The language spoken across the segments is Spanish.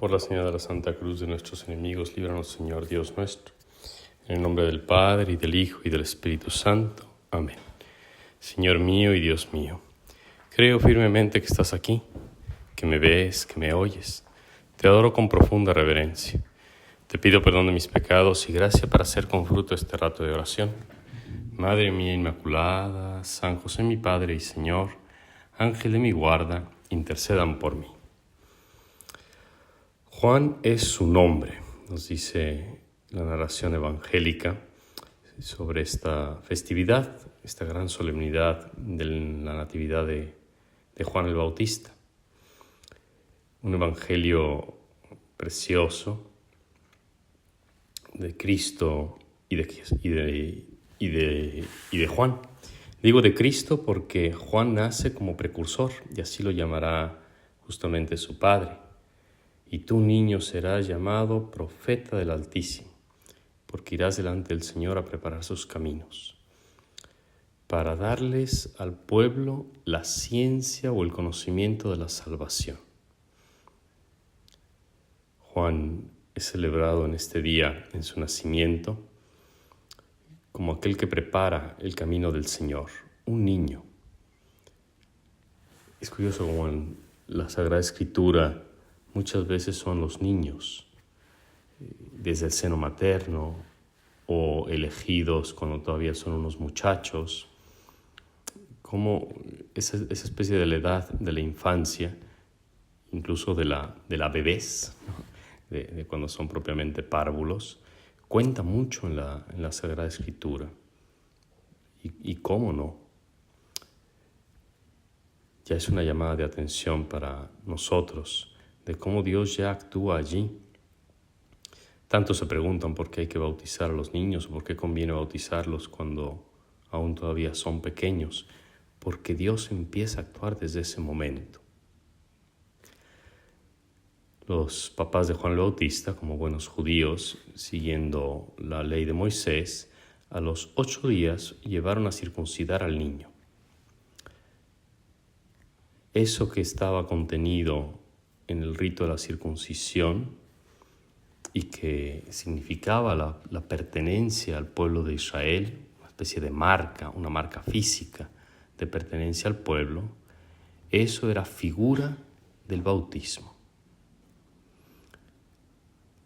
Por la señal de la Santa Cruz de nuestros enemigos, líbranos, Señor Dios nuestro. En el nombre del Padre, y del Hijo, y del Espíritu Santo. Amén. Señor mío y Dios mío, creo firmemente que estás aquí, que me ves, que me oyes. Te adoro con profunda reverencia. Te pido perdón de mis pecados y gracia para hacer con fruto este rato de oración. Madre mía Inmaculada, San José mi Padre y Señor, Ángel de mi guarda, intercedan por mí. Juan es su nombre, nos dice la narración evangélica sobre esta festividad, esta gran solemnidad de la Natividad de Juan el Bautista. Un evangelio precioso de Cristo y de Juan. Digo de Cristo porque Juan nace como precursor y así lo llamará justamente su padre. Y tú, niño, serás llamado profeta del Altísimo, porque irás delante del Señor a preparar sus caminos, para darles al pueblo la ciencia o el conocimiento de la salvación. Juan es celebrado en este día, en su nacimiento, como aquel que prepara el camino del Señor, un niño. Es curioso como en la Sagrada Escritura muchas veces son los niños, desde el seno materno o elegidos cuando todavía son unos muchachos, como esa especie de la edad de la infancia, incluso de la bebés, ¿no? de cuando son propiamente párvulos, cuenta mucho en la Sagrada Escritura. Y cómo no. Ya es una llamada de atención para nosotros de cómo Dios ya actúa allí. Tanto se preguntan por qué hay que bautizar a los niños o por qué conviene bautizarlos cuando aún todavía son pequeños, porque Dios empieza a actuar desde ese momento. Los papás de Juan el Bautista, como buenos judíos, siguiendo la ley de Moisés, a los 8 días llevaron a circuncidar al niño. Eso que estaba contenido en el rito de la circuncisión y que significaba la pertenencia al pueblo de Israel, una especie de marca, una marca física de pertenencia al pueblo, eso era figura del bautismo.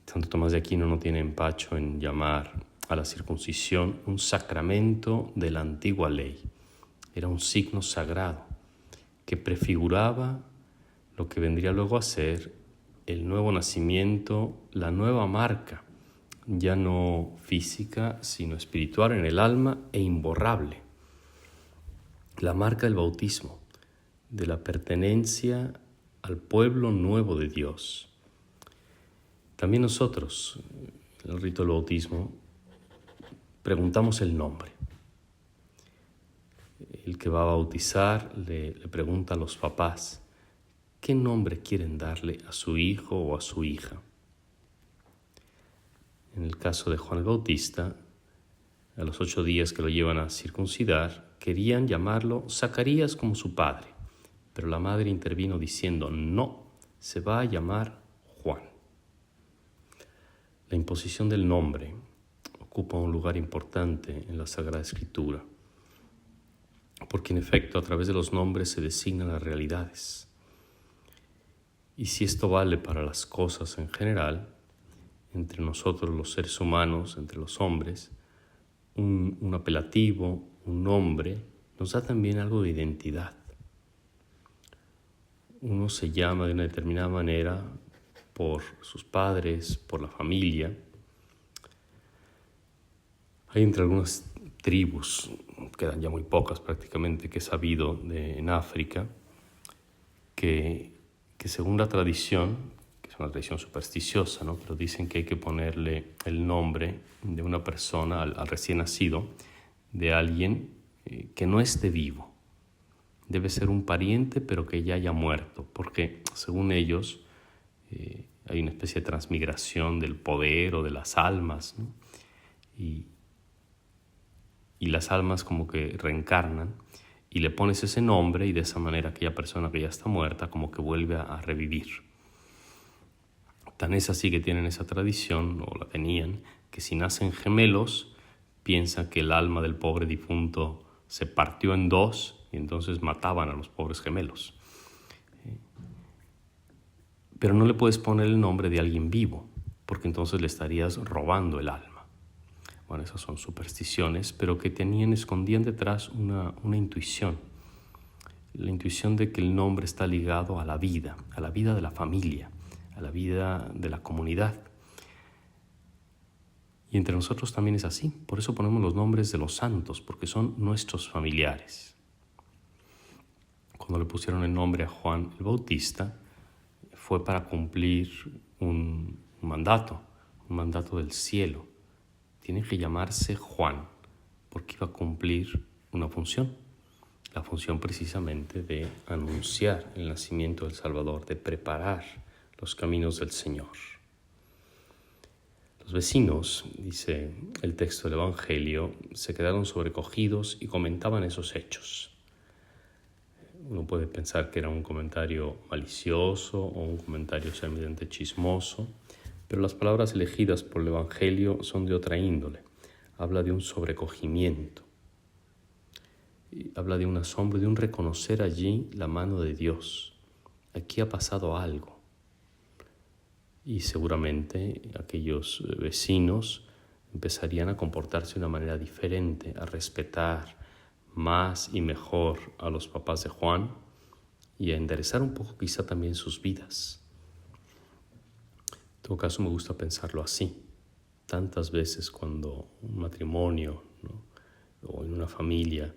Santo Tomás de Aquino no tiene empacho en llamar a la circuncisión un sacramento de la antigua ley. Era un signo sagrado que prefiguraba lo que vendría luego a ser el nuevo nacimiento, la nueva marca, ya no física, sino espiritual en el alma e imborrable. La marca del bautismo, de la pertenencia al pueblo nuevo de Dios. También nosotros, en el rito del bautismo, preguntamos el nombre. El que va a bautizar le pregunta a los papás, ¿qué nombre quieren darle a su hijo o a su hija? En el caso de Juan el Bautista, a los 8 días que lo llevan a circuncidar, querían llamarlo Zacarías como su padre, pero la madre intervino diciendo, no, se va a llamar Juan. La imposición del nombre ocupa un lugar importante en la Sagrada Escritura, porque en efecto a través de los nombres se designan las realidades. Y si esto vale para las cosas en general, entre nosotros los seres humanos, entre los hombres, un apelativo, un nombre, nos da también algo de identidad. Uno se llama de una determinada manera por sus padres, por la familia. Hay entre algunas tribus, quedan ya muy pocas prácticamente, que he sabido en África, que según la tradición, que es una tradición supersticiosa, ¿no? Pero dicen que hay que ponerle el nombre de una persona al recién nacido, de alguien que no esté vivo. Debe ser un pariente, pero que ya haya muerto, porque según ellos hay una especie de transmigración del poder o de las almas, ¿no? Y las almas como que reencarnan y le pones ese nombre y de esa manera aquella persona que ya está muerta como que vuelve a revivir. Tan es así que tienen esa tradición, o la tenían, que si nacen gemelos, piensan que el alma del pobre difunto se partió en dos y entonces mataban a los pobres gemelos. Pero no le puedes poner el nombre de alguien vivo, porque entonces le estarías robando el alma. Bueno, esas son supersticiones, pero que escondían detrás una intuición. La intuición de que el nombre está ligado a la vida de la familia, a la vida de la comunidad. Y entre nosotros también es así. Por eso ponemos los nombres de los santos, porque son nuestros familiares. Cuando le pusieron el nombre a Juan el Bautista, fue para cumplir un mandato del cielo. Tiene que llamarse Juan, porque iba a cumplir una función. La función precisamente de anunciar el nacimiento del Salvador, de preparar los caminos del Señor. Los vecinos, dice el texto del Evangelio, se quedaron sobrecogidos y comentaban esos hechos. Uno puede pensar que era un comentario malicioso o un comentario simplemente chismoso, pero las palabras elegidas por el Evangelio son de otra índole. Habla de un sobrecogimiento, habla de un asombro, de un reconocer allí la mano de Dios. Aquí ha pasado algo. Y seguramente aquellos vecinos empezarían a comportarse de una manera diferente, a respetar más y mejor a los papás de Juan y a enderezar un poco quizá también sus vidas. En todo caso me gusta pensarlo así. Tantas veces cuando un matrimonio, ¿no?, o en una familia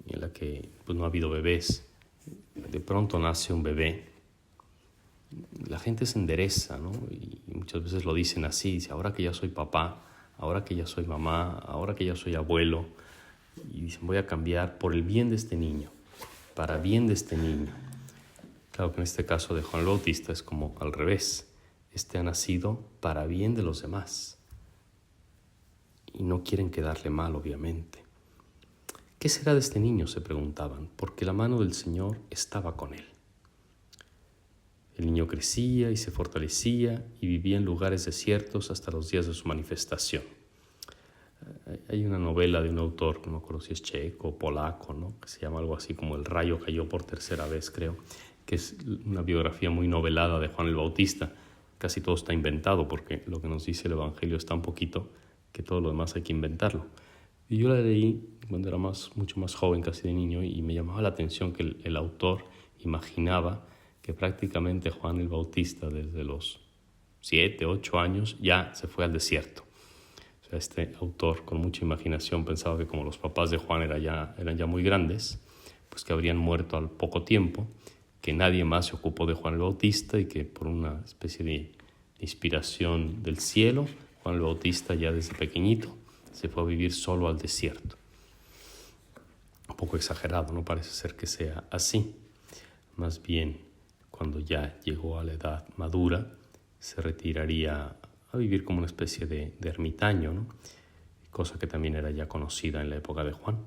en la que pues, no ha habido bebés, de pronto nace un bebé, la gente se endereza, ¿no? Y muchas veces lo dicen así, dice, ahora que ya soy papá, ahora que ya soy mamá, ahora que ya soy abuelo, y dicen, voy a cambiar por el bien de este niño, para bien de este niño. Claro que en este caso de Juan el Bautista es como al revés. Este ha nacido para bien de los demás. Y no quieren quedarle mal, obviamente. ¿Qué será de este niño?, se preguntaban, porque la mano del Señor estaba con él. El niño crecía y se fortalecía y vivía en lugares desiertos hasta los días de su manifestación. Hay una novela de un autor, no me acuerdo si es checo o polaco, ¿no?, que se llama algo así como El rayo cayó por tercera vez, creo, que es una biografía muy novelada de Juan el Bautista. Casi todo está inventado porque lo que nos dice el Evangelio es tan poquito que todo lo demás hay que inventarlo. Y yo la leí cuando era mucho más joven, casi de niño, y me llamaba la atención que el autor imaginaba que prácticamente Juan el Bautista desde los 7, 8 años ya se fue al desierto. O sea, este autor con mucha imaginación pensaba que como los papás de Juan eran ya muy grandes, pues que habrían muerto al poco tiempo, que nadie más se ocupó de Juan el Bautista y que por una especie de inspiración del cielo, Juan el Bautista ya desde pequeñito se fue a vivir solo al desierto. Un poco exagerado, no parece ser que sea así. Más bien, cuando ya llegó a la edad madura, se retiraría a vivir como una especie de ermitaño, ¿no?, cosa que también era ya conocida en la época de Juan.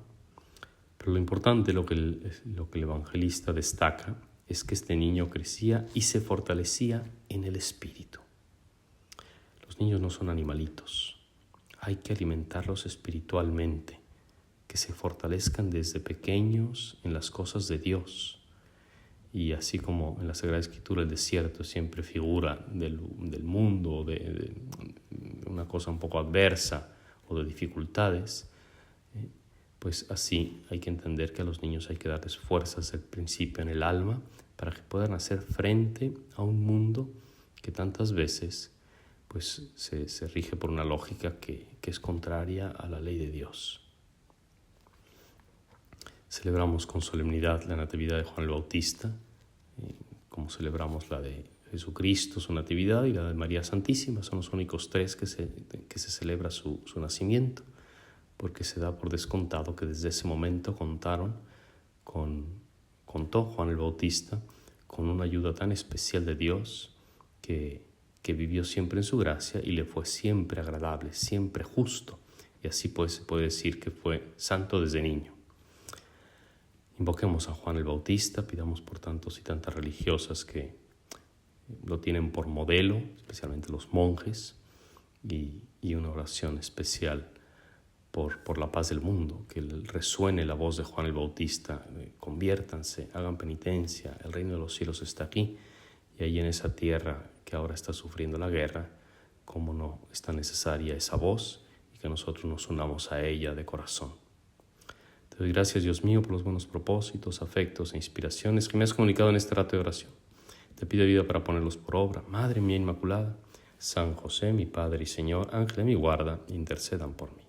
Pero lo importante, lo que el evangelista destaca, es que este niño crecía y se fortalecía en el espíritu. Los niños no son animalitos, hay que alimentarlos espiritualmente, que se fortalezcan desde pequeños en las cosas de Dios. Y así como en la Sagrada Escritura el desierto siempre figura del mundo, de una cosa un poco adversa o de dificultades, pues así hay que entender que a los niños hay que darles fuerzas al principio en el alma para que puedan hacer frente a un mundo que tantas veces pues, se rige por una lógica que es contraria a la ley de Dios. Celebramos con solemnidad la Natividad de Juan el Bautista, como celebramos la de Jesucristo, su Natividad, y la de María Santísima. Son los únicos tres que se celebra su nacimiento, porque se da por descontado que desde ese momento contó Juan el Bautista con una ayuda tan especial de Dios que vivió siempre en su gracia y le fue siempre agradable, siempre justo. Y así pues se puede decir que fue santo desde niño. Invoquemos a Juan el Bautista, pidamos por tantos y tantas religiosas que lo tienen por modelo, especialmente los monjes, y una oración especial por la paz del mundo, que resuene la voz de Juan el Bautista: conviértanse, hagan penitencia, el reino de los cielos está aquí. Y ahí en esa tierra que ahora está sufriendo la guerra, cómo no está necesaria esa voz, y que nosotros nos unamos a ella de corazón. Te doy gracias, Dios mío, por los buenos propósitos, afectos e inspiraciones que me has comunicado en este rato de oración. Te pido ayuda para ponerlos por obra. Madre mía Inmaculada, San José, mi Padre y Señor, Ángel de mi guarda, intercedan por mí.